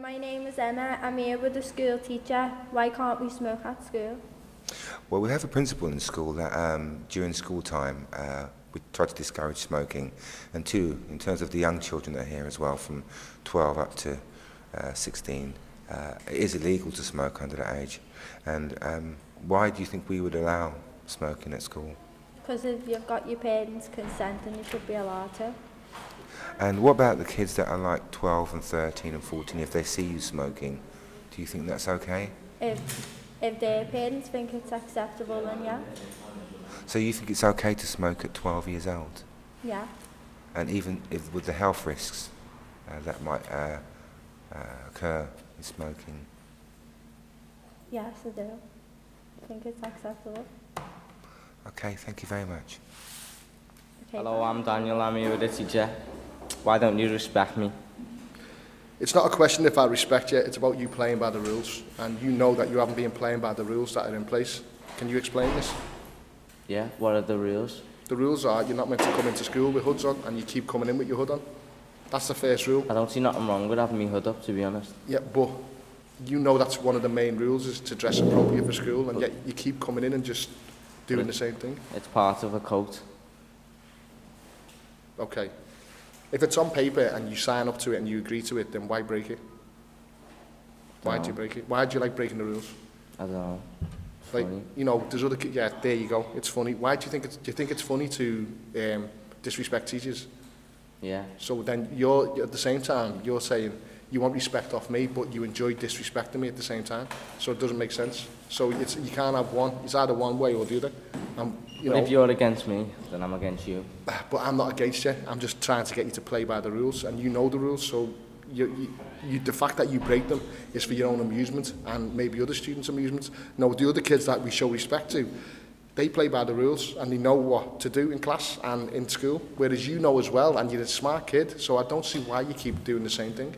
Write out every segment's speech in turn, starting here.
My name is Emma. I'm here with a school teacher. Why can't we smoke at school? Well, we have a principle in school that during school time we try to discourage smoking, and two, in terms of the young children that are here as well, from 12 up to 16, it is illegal to smoke under that age. And why do you think we would allow smoking at school? Because if you've got your parents' consent, then you should be allowed to. And what about the kids that are like 12 and 13 and 14? If they see you smoking, do you think that's okay? If their parents think it's acceptable, then yeah. So you think it's okay to smoke at 12 years old? Yeah. And even if, with the health risks that might occur in smoking? Yes, I do. I think it's acceptable. Okay, thank you very much. Okay, Hello, I'm Daniel. I'm here with the teacher. Why don't you respect me? It's not a question if I respect you, it's about you playing by the rules. And you know that you haven't been playing by the rules that are in place. Can you explain this? Yeah, what are the rules? The rules are you're not meant to come into school with hoods on, and you keep coming in with your hood on. That's the first rule. I don't see nothing wrong with having my hood up, to be honest. Yeah, but you know that's one of the main rules, is to dress appropriate for school, and yet you keep coming in and just doing the same thing. It's part of a coat. Okay. If it's on paper and you sign up to it and you agree to it, then why break it? Why do you break it? Why do you like breaking the rules? I don't know. It's Like, funny. you know, there's other yeah, there you go. It's funny. Why do you think it's funny to disrespect teachers? Yeah. So then you're at the same time you're saying you want respect off me, but you enjoy disrespecting me at the same time. So it doesn't make sense. So you can't have one. It's either one way or the other. You know, If you're against me, then I'm against you. but I'm not against you. I'm just trying to get you to play by the rules, and you know the rules. So the fact that you break them is for your own amusement and maybe other students' amusement. No, the other kids that we show respect to, they play by the rules and they know what to do in class and in school, whereas you know as well, and you're a smart kid. So I don't see why you keep doing the same thing.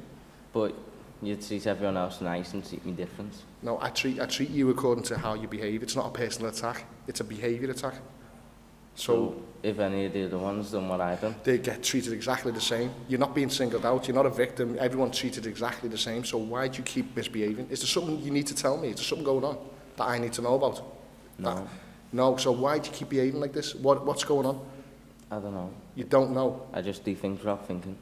But you treat everyone else nice and treat me different. No, I treat you according to how you behave. It's not a personal attack. It's a behaviour attack. So if any of the other ones done what I've done, they get treated exactly the same. You're not being singled out. You're not a victim. Everyone's treated exactly the same. So why do you keep misbehaving? Is there something you need to tell me? Is there something going on that I need to know about? no. No. So why do you keep behaving like this? What's going on? I don't know. You don't know. I just do things without thinking.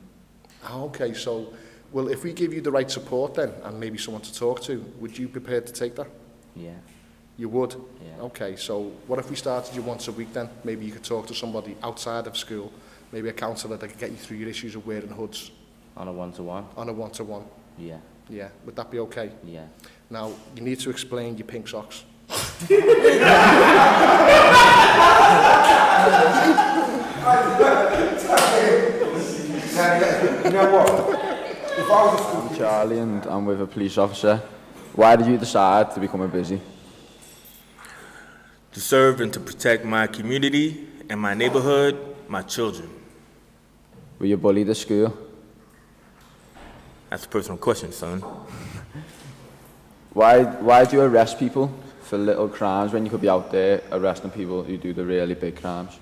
Okay. So, well, if we give you the right support then, and maybe someone to talk to, would you be prepared to take that? Yeah. You would? Yeah. Okay, so what if we started you once a week then? Maybe you could talk to somebody outside of school, maybe a counsellor that could get you through your issues of wearing hoods. On a one-to-one? On a one-to-one? Yeah. Yeah, would that be okay? Yeah. Now, you need to explain your pink socks. You know what? If I was I'm Charlie and I'm with a police officer. Why did you decide to become a busy? To serve and to protect my community and my neighborhood, my children. Were you bullied at school? That's a personal question, son. Why do you arrest people for little crimes when you could be out there arresting people who do the really big crimes?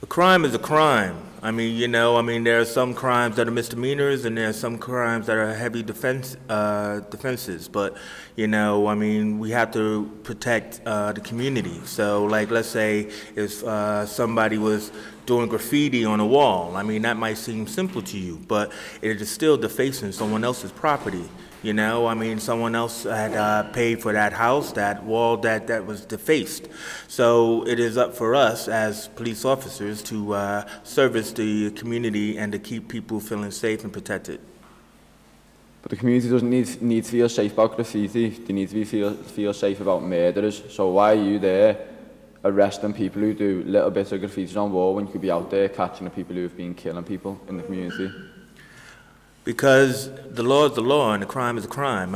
A crime is a crime. I mean, there are some crimes that are misdemeanors and there are some crimes that are heavy defenses. But, we have to protect the community. So, like, let's say if somebody was doing graffiti on a wall, that might seem simple to you, but it is still defacing someone else's property. Someone else had paid for that house, that wall that was defaced. So it is up for us as police officers to service the community and to keep people feeling safe and protected. But the community doesn't need to feel safe about graffiti. They need to feel safe about murderers. So why are you there arresting people who do little bits of graffiti on wall when you could be out there catching the people who have been killing people in the community? Because the law is the law and the crime is a crime.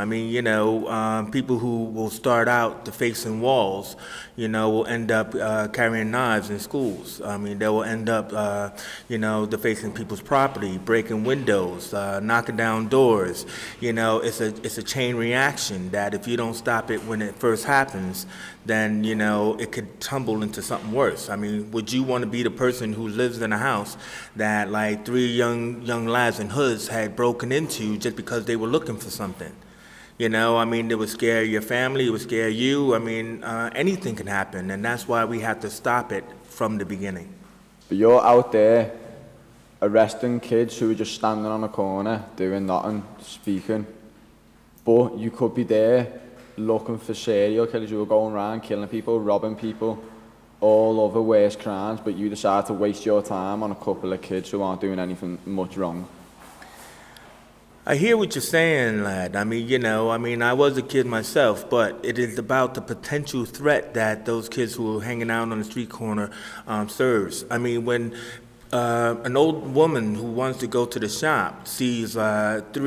People who will start out defacing walls, will end up carrying knives in schools. They will end up, defacing people's property, breaking windows, knocking down doors. It's a chain reaction that if you don't stop it when it first happens, then, it could tumble into something worse. Would you want to be the person who lives in a house that, like, 3 young lads in hoods had had broken into just because they were looking for something. You know, I mean, it would scare your family, it would scare you. I mean, anything can happen, and that's why we have to stop it from the beginning. But you're out there arresting kids who are just standing on a corner, doing nothing, speaking. But you could be there looking for serial killers who are going around killing people, robbing people, all over worse crimes, but you decide to waste your time on a couple of kids who aren't doing anything much wrong. I hear what you're saying, lad. I mean, you know, I was a kid myself, but it is about the potential threat that those kids who are hanging out on the street corner serves. I mean, when an old woman who wants to go to the shop sees 3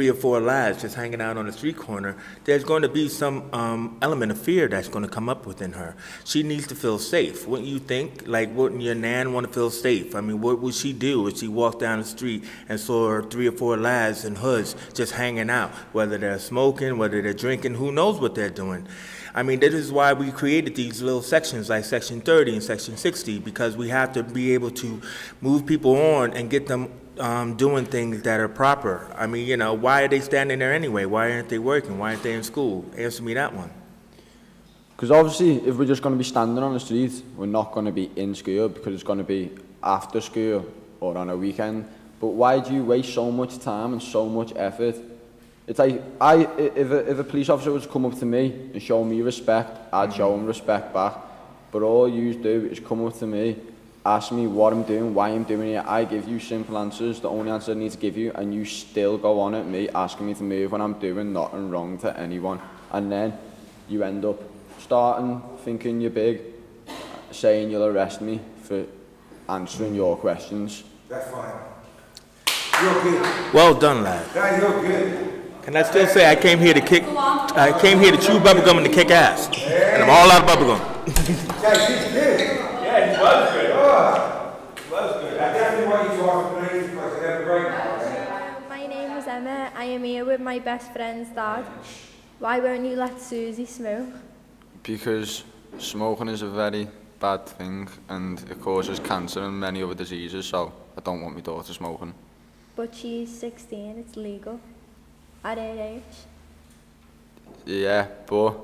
or 4 lads just hanging out on the street corner, there's going to be some element of fear that's going to come up within her. She needs to feel safe. Wouldn't you think? Like, wouldn't your nan want to feel safe? I mean, what would she do if she walked down the street and saw 3 or 4 lads in hoods just hanging out, whether they're smoking, whether they're drinking, who knows what they're doing? I mean, this is why we created these little sections like Section 30 and Section 60, because we have to be able to move people on and get them doing things that are proper. I mean, you know, why are they standing there anyway? Why aren't they working? Why aren't they in school? Answer me that one. Because obviously, if we're just going to be standing on the street, we're not going to be in school because it's going to be after school or on a weekend. But why do you waste so much time and so much effort? It's like, if a police officer was to come up to me and show me respect, I'd show him respect back. But all you do is come up to me, ask me what I'm doing, why I'm doing it. I give you simple answers, the only answer I need to give you, and you still go on at me, asking me to move when I'm doing nothing wrong to anyone. And then you end up starting thinking you're big, saying you'll arrest me for answering your questions. That's fine. You're good. Well done, lad. Yeah, you're good. Can I still say I came here to chew bubblegum and to kick ass? And I'm all out of bubblegum. Yeah, he's good. Yeah, he was good. Oh, he was good. I definitely want you to ask the police because they have a break. My name is Emma. I am here with my best friend's dad. Why won't you let Susie smoke? Because smoking is a very bad thing and it causes cancer and many other diseases, so I don't want my daughter smoking. But she's 16, it's legal. At her age. Yeah, but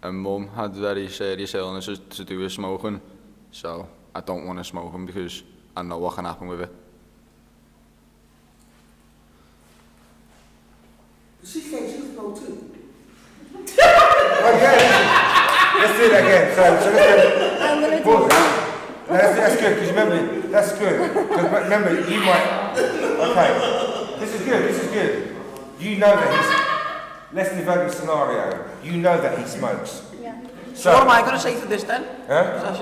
her mum had very serious illnesses to do with smoking, so I don't want her smoking because I know what can happen with it. She thinks you smoke too. Okay, let's do that again. So let's I'm gonna do pause. that. No, that's good, because remember, that's good. Because remember, you might. Okay, this is good, this is good. You know that he's. Let's develop a scenario. You know that he smokes. Yeah. So what am I going to say to this then? Huh?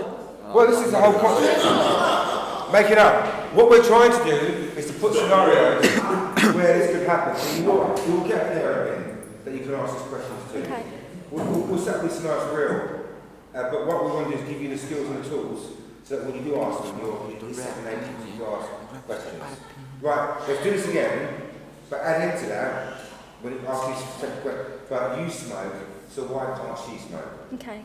Well, this is the whole point. Make it up. What we're trying to do is to put scenarios where this could happen. So you will get there in that you can ask these questions to. Okay. We'll set these scenarios for real. But what we want to do is give you the skills and the tools so that when you do ask them, you're set and able to ask questions. Right, let's do this again. But add into that, when it asks you second question, but you smoke, so why can't she smoke? Okay.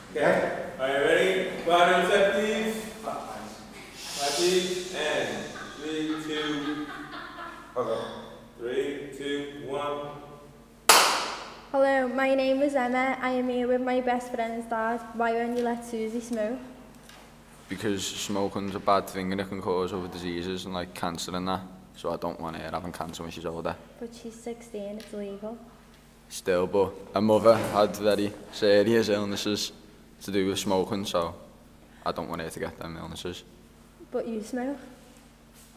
Okay? Are you ready? Bottom set, please. Please. And 3, 2. Okay. 3, 2, 1. Hello, my name is Emma. I am here with my best friend's dad. Why won't you let Susie smoke? Because smoking's a bad thing and it can cause other diseases and like cancer and that. So I don't want her having cancer when she's older. But she's 16, it's legal. Still, but her mother had very serious illnesses to do with smoking, so I don't want her to get them illnesses. But you smoke?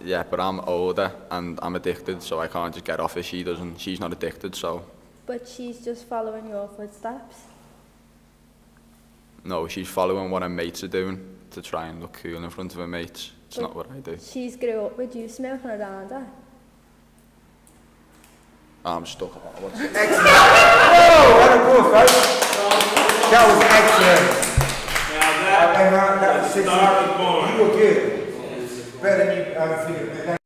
Yeah, but I'm older and I'm addicted, so I can't just get off if she doesn't. She's not addicted, so... But she's just following your footsteps? No, she's following what her mates are doing to try and look cool in front of her mates. It's not what I do. She's grew up with you smoking around her? I'm stuck. Excellent. Whoa, and of course, folks. That was excellent. Now that was star is born. You were good. Better than you thinking.